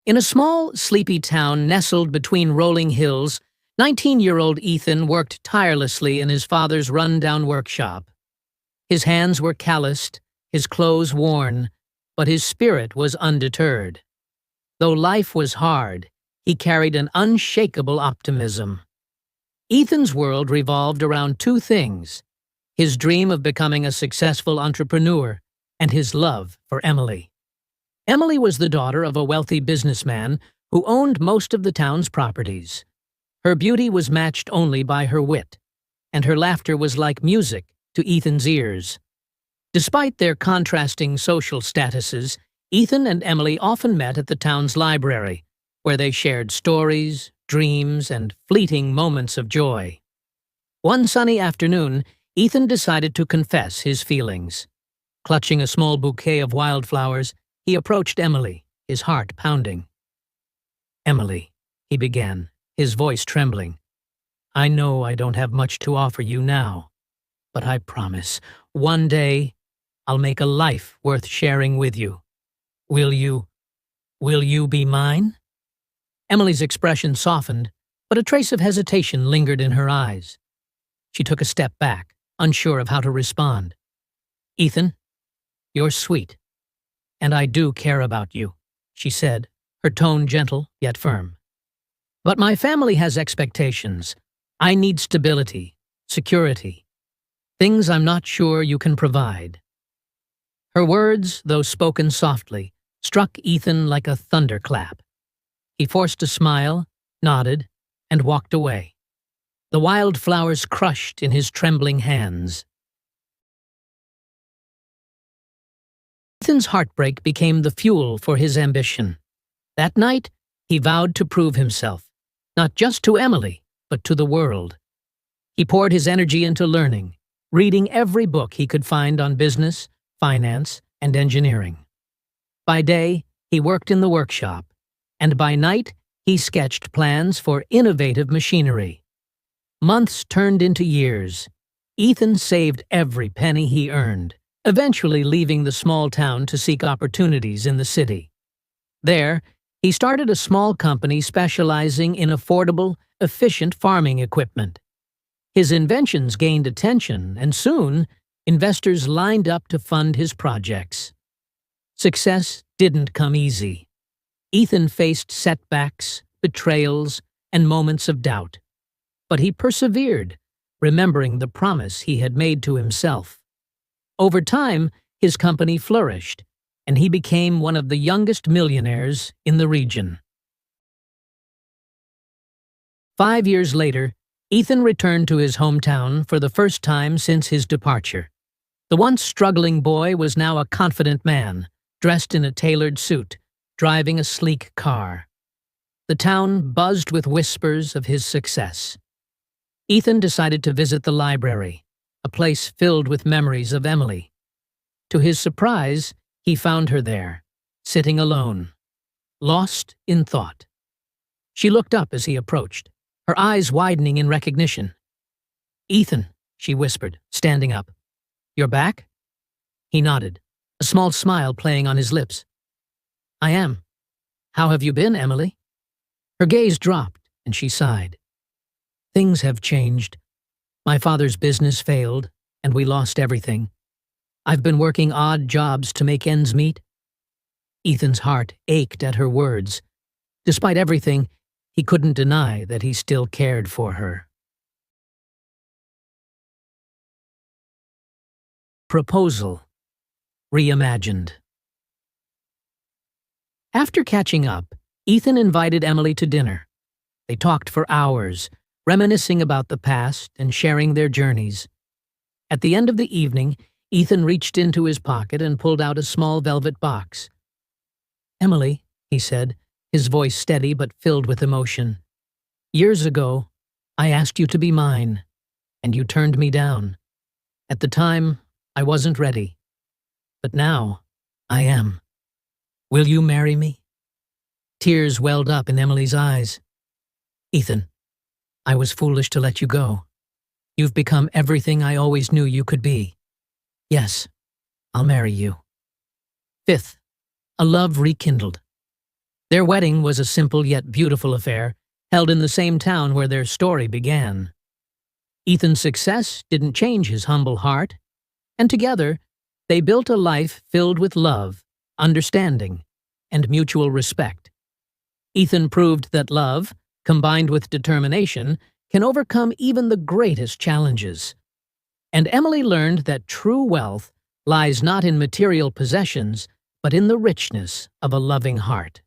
In a small, sleepy town nestled between rolling hills, 19-year-old Ethan worked tirelessly in his father's run-down workshop. His hands were calloused, his clothes worn, but his spirit was undeterred. Though life was hard, he carried an unshakable optimism. Ethan's world revolved around two things: his dream of becoming a successful entrepreneur and his love for Emily. Emily was the daughter of a wealthy businessman who owned most of the town's properties. Her beauty was matched only by her wit, and her laughter was like music to Ethan's ears. Despite their contrasting social statuses, Ethan and Emily often met at the town's library, where they shared stories, dreams, and fleeting moments of joy. One sunny afternoon, Ethan decided to confess his feelings. Clutching a small bouquet of wildflowers, he approached Emily, his heart pounding. "Emily," he began, his voice trembling, "I know I don't have much to offer you now, but I promise, one day, I'll make a life worth sharing with you. Will you be mine?" Emily's expression softened, but a trace of hesitation lingered in her eyes. She took a step back, unsure of how to respond. "Ethan, you're sweet, and I do care about you," she said, her tone gentle yet firm. "But my family has expectations. I need stability, security, things I'm not sure you can provide." Her words, though spoken softly, struck Ethan like a thunderclap. He forced a smile, nodded, and walked away. The wildflowers crushed in his trembling hands. Ethan's heartbreak became the fuel for his ambition. That night, he vowed to prove himself, not just to Emily, but to the world. He poured his energy into learning, reading every book he could find on business, finance, and engineering. By day, he worked in the workshop, and by night, he sketched plans for innovative machinery. Months turned into years. Ethan saved every penny he earned, eventually leaving the small town to seek opportunities in the city. There, he started a small company specializing in affordable, efficient farming equipment. His inventions gained attention, and soon, investors lined up to fund his projects. Success didn't come easy. Ethan faced setbacks, betrayals, and moments of doubt. But he persevered, remembering the promise he had made to himself. Over time, his company flourished, and he became one of the youngest millionaires in the region. 5 years later, Ethan returned to his hometown for the first time since his departure. The once struggling boy was now a confident man, dressed in a tailored suit, driving a sleek car. The town buzzed with whispers of his success. Ethan decided to visit the library, a place filled with memories of Emily. To his surprise, he found her there, sitting alone, lost in thought. She looked up as he approached, her eyes widening in recognition. "Ethan," she whispered, standing up. "You're back?" He nodded, a small smile playing on his lips. "I am. How have you been, Emily?" Her gaze dropped, and she sighed. "Things have changed. My father's business failed, and we lost everything. I've been working odd jobs to make ends meet." Ethan's heart ached at her words. Despite everything, he couldn't deny that he still cared for her. Proposal Reimagined. After catching up, Ethan invited Emily to dinner. They talked for hours, reminiscing about the past and sharing their journeys. At the end of the evening, Ethan reached into his pocket and pulled out a small velvet box. "Emily," he said, his voice steady but filled with emotion, "years ago, I asked you to be mine, and you turned me down. At the time, I wasn't ready. But now, I am. Will you marry me?" Tears welled up in Emily's eyes. "Ethan, I was foolish to let you go. You've become everything I always knew you could be. Yes, I'll marry you." 5th, a love rekindled. Their wedding was a simple yet beautiful affair, held in the same town where their story began. Ethan's success didn't change his humble heart, and together, they built a life filled with love, understanding, and mutual respect. Ethan proved that love, combined with determination, can overcome even the greatest challenges. And Emily learned that true wealth lies not in material possessions, but in the richness of a loving heart.